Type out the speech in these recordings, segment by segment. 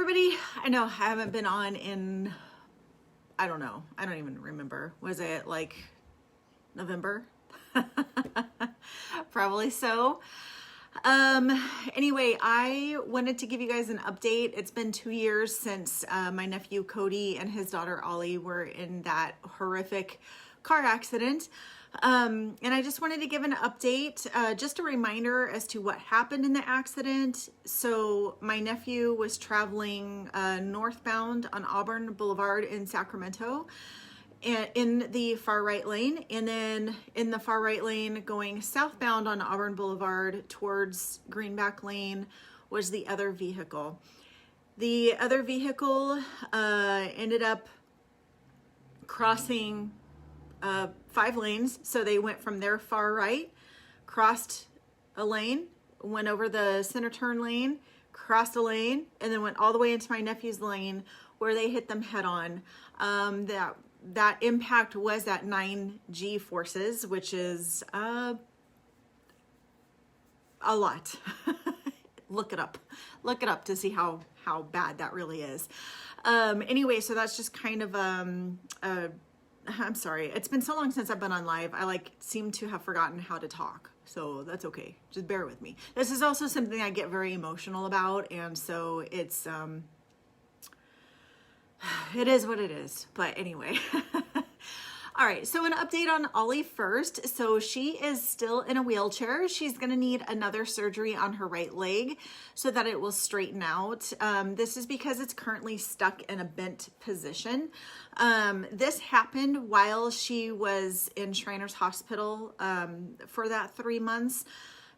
everybody. I know I haven't been on in, I don't know. I don't even remember. Was it like November? Probably so. Anyway, I wanted to give you guys an update. It's been 2 years since my nephew Cody and his daughter Ollie were in that horrific car accident. And I just wanted to give an update, just a reminder as to what happened in the accident. So my nephew was traveling northbound on Auburn Boulevard in Sacramento, and in the far right lane, and then in the far right lane going southbound on Auburn Boulevard towards Greenback Lane was the other vehicle. The other vehicle ended up crossing 5 lanes. So they went from their far right, crossed a lane, went over the center turn lane, crossed a lane, and then went all the way into my nephew's lane where they hit them head on. That impact was at 9 G forces, which is a lot. Look it up to see how bad that really is. Anyway, so that's just kind of I'm sorry. It's been so long since I've been on live. I seem to have forgotten how to talk. So that's okay. Just bear with me. This is also something I get very emotional about. And so it's, it is what it is. But anyway. All right, so an update on Ollie first. So she is still in a wheelchair. She's gonna need another surgery on her right leg so that it will straighten out. This is because it's currently stuck in a bent position. This happened while she was in Shriners Hospital for that 3 months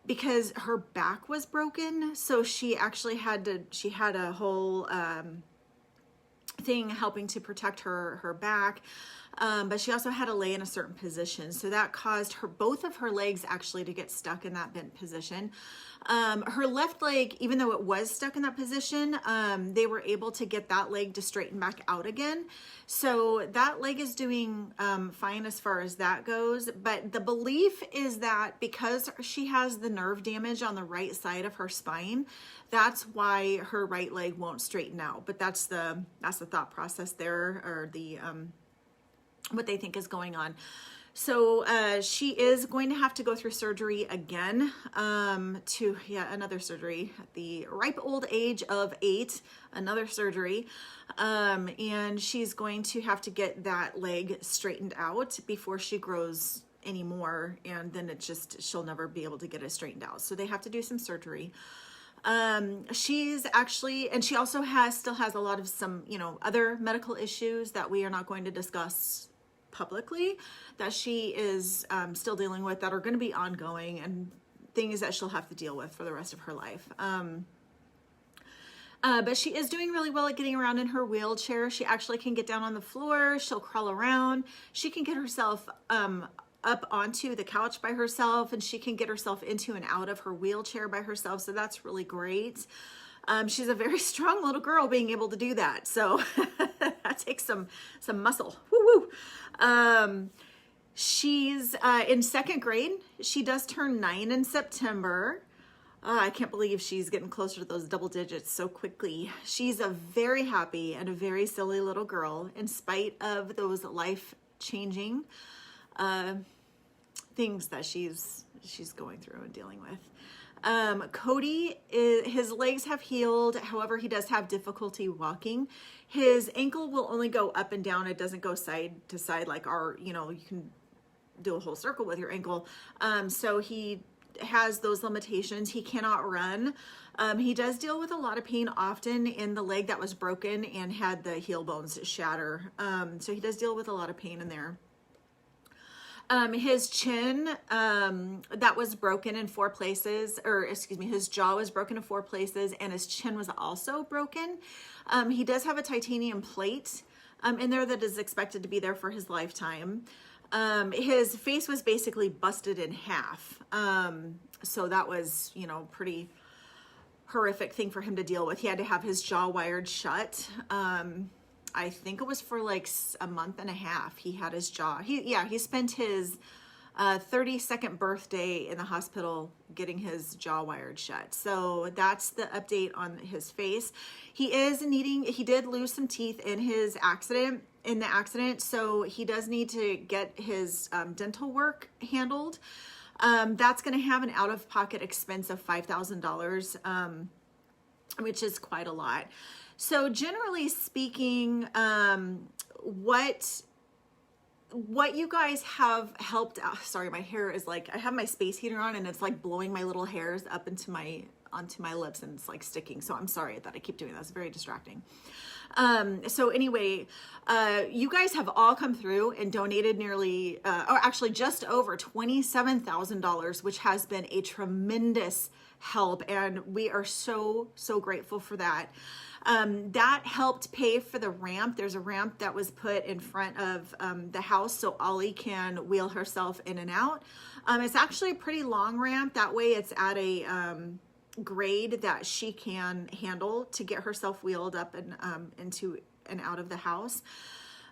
because her back was broken. So she actually had a whole thing helping to protect her back. But she also had to lay in a certain position. So that caused both of her legs actually to get stuck in that bent position. Her left leg, even though it was stuck in that position, they were able to get that leg to straighten back out again. So that leg is doing fine as far as that goes. But the belief is that because she has the nerve damage on the right side of her spine, that's why her right leg won't straighten out. But that's the thought process there, or the what they think is going on. So she is going to have to go through surgery again, another surgery at the ripe old age of 8, another surgery. And she's going to have to get that leg straightened out before she grows anymore. And then she'll never be able to get it straightened out. So they have to do some surgery. She's actually, and she also still has a lot of some, other medical issues that we are not going to discuss publicly, that she is still dealing with, that are going to be ongoing, and things that she'll have to deal with for the rest of her life. But she is doing really well at getting around in her wheelchair. She actually can get down on the floor. She'll crawl around. She can get herself up onto the couch by herself, and she can get herself into and out of her wheelchair by herself. So that's really great. She's a very strong little girl being able to do that. So that takes some muscle. Woo woo. She's in 2nd grade. She does turn 9 in September. I can't believe she's getting closer to those double digits so quickly. She's a very happy and a very silly little girl in spite of those life-changing things that she's going through and dealing with. Cody, his legs have healed. However, he does have difficulty walking. His ankle will only go up and down. It doesn't go side to side like you can do a whole circle with your ankle. So he has those limitations. He cannot run. He does deal with a lot of pain often in the leg that was broken and had the heel bones shatter. So he does deal with a lot of pain in there. His chin, that was broken in 4 places, or excuse me, his jaw was broken in 4 places, and his chin was also broken. He does have a titanium plate in there that is expected to be there for his lifetime. His face was basically busted in half. So that was, pretty horrific thing for him to deal with. He had to have his jaw wired shut. I think it was for like a month and a half. He had his jaw. He spent his 32nd birthday in the hospital getting his jaw wired shut. So that's the update on his face. He did lose some teeth in the accident. So he does need to get his dental work handled. That's going to have an out-of-pocket expense of $5,000, which is quite a lot. So generally speaking, what you guys have helped out, sorry, my hair is like, I have my space heater on and it's like blowing my little hairs up onto my lips and it's like sticking. So I'm sorry that I keep doing that. It's very distracting. So anyway, you guys have all come through and donated nearly, or actually just over $27,000, which has been a tremendous help. And we are so, so grateful for that. That helped pay for the ramp. There's a ramp that was put in front of the house so Ollie can wheel herself in and out. It's actually a pretty long ramp. That way it's at a grade that she can handle to get herself wheeled up and into and out of the house.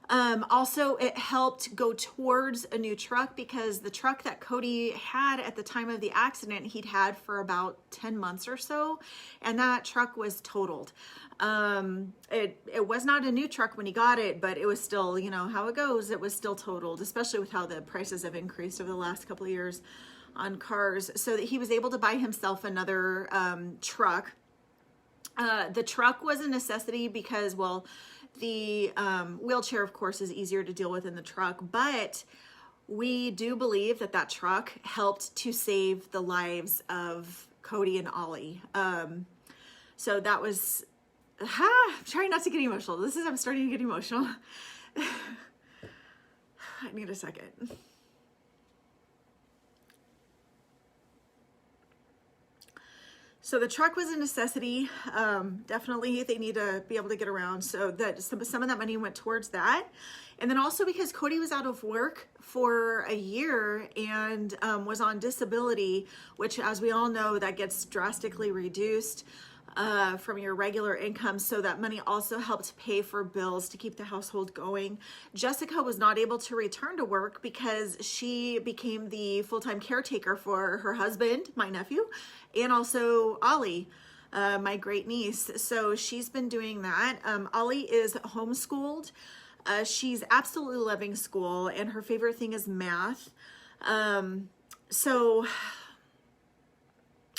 Also, it helped go towards a new truck because the truck that Cody had at the time of the accident, he'd had for about 10 months or so, and that truck was totaled. It was not a new truck when he got it, but it was still, you know how it goes, it was still totaled, especially with how the prices have increased over the last couple of years on cars, so that he was able to buy himself another truck. The truck was a necessity because, well, the wheelchair, of course, is easier to deal with in the truck, but we do believe that that truck helped to save the lives of Cody and Ollie. So that was, I'm trying not to get emotional. I'm starting to get emotional. I need a second. So the truck was a necessity. Definitely they need to be able to get around. So that some of that money went towards that. And then also because Cody was out of work for a year and was on disability, which, as we all know, that gets drastically reduced from your regular income. So that money also helped pay for bills to keep the household going. Jessica was not able to return to work because she became the full-time caretaker for her husband, my nephew, and also Ollie, my great niece. So she's been doing that. Ollie is homeschooled. She's absolutely loving school, and her favorite thing is math. So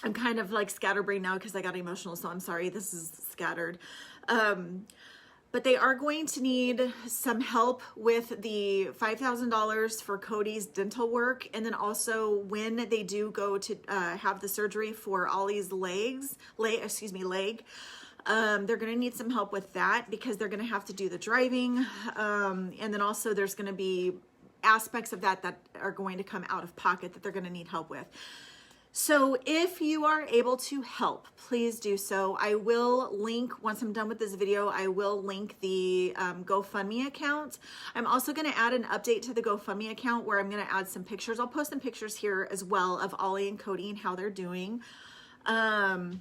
I'm kind of like scatterbrained now because I got emotional, so I'm sorry, this is scattered. But they are going to need some help with the $5,000 for Cody's dental work. And then also when they do go to have the surgery for Ollie's leg, they're going to need some help with that because they're going to have to do the driving. And then also there's going to be aspects of that are going to come out of pocket that they're going to need help with. So if you are able to help, please do so. I will link, once I'm done with this video, I will link the GoFundMe account. I'm also going to add an update to the GoFundMe account where I'm going to add some pictures. I'll post some pictures here as well of Ollie and Cody and how they're doing. But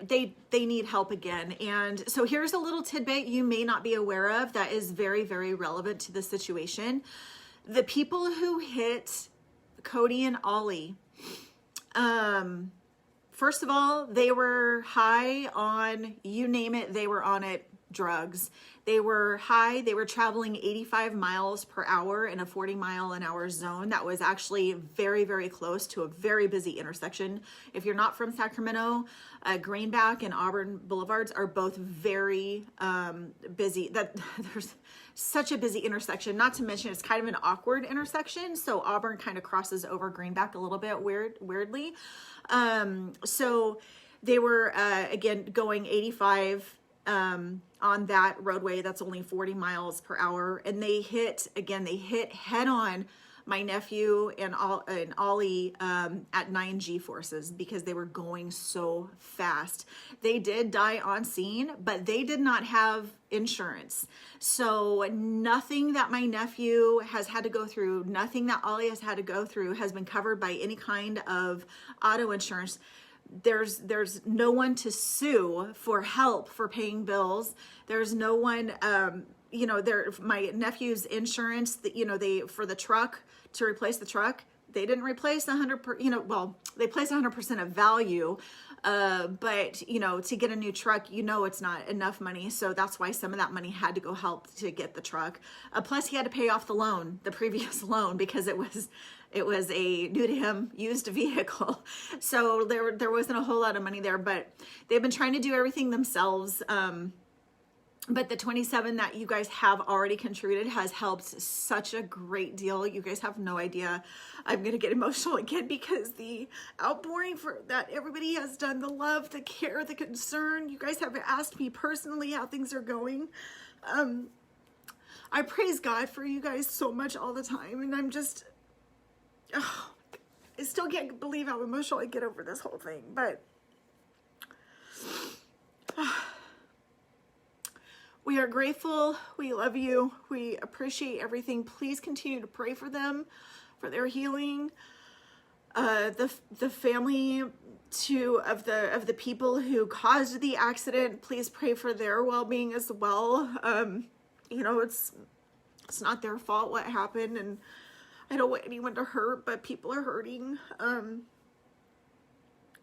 they need help again. And so here's a little tidbit you may not be aware of that is very, very relevant to the situation. The people who hit Cody and Ollie, first of all, they were high on, you name it, they were on it, drugs. They were high, they were traveling 85 miles per hour in a 40-mile-an-hour zone that was actually very, very close to a very busy intersection. If you're not from Sacramento, Greenback and Auburn Boulevards are both very busy. There's such a busy intersection, not to mention it's kind of an awkward intersection. So Auburn kind of crosses over Greenback a little bit weirdly. So they were, again, going 85 on that roadway that's only 40 miles per hour. And they hit head on my nephew and Ollie at 9 G-forces because they were going so fast. They did die on scene, but they did not have insurance. So nothing that my nephew has had to go through, nothing that Ollie has had to go through has been covered by any kind of auto insurance. There's no one to sue for help for paying bills. There's no one, my nephew's insurance, for the truck to replace the truck. They didn't replace 100%, you know, well, they placed 100% of value, but, you know, to get a new truck, you know, it's not enough money. So that's why some of that money had to go help to get the truck. Plus he had to pay off the loan, the previous loan, because it was a new to him used vehicle. So there wasn't a whole lot of money there, but they've been trying to do everything themselves. But the 27 that you guys have already contributed has helped such a great deal. You guys have no idea. I'm going to get emotional again because the outpouring for that everybody has done, the love, the care, the concern. You guys have asked me personally how things are going. I praise God for you guys so much all the time. And I'm just, oh, I still can't believe how emotional I get over this whole thing. But we are grateful. We love you. We appreciate everything. Please continue to pray for them, for their healing. The family of the people who caused the accident, please pray for their well-being as well. You know, it's not their fault what happened, and I don't want anyone to hurt, but people are hurting.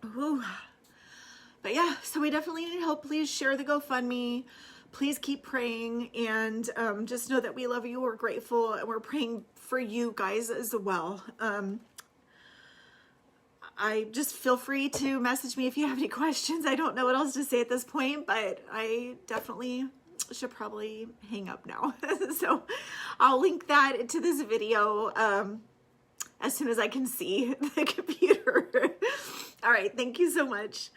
But yeah, so we definitely need help. Please share the GoFundMe. Please keep praying, and just know that we love you. We're grateful, and we're praying for you guys as well. I just feel free to message me if you have any questions. I don't know what else to say at this point, but I definitely should probably hang up now. So I'll link that to this video as soon as I can see the computer. All right, thank you so much.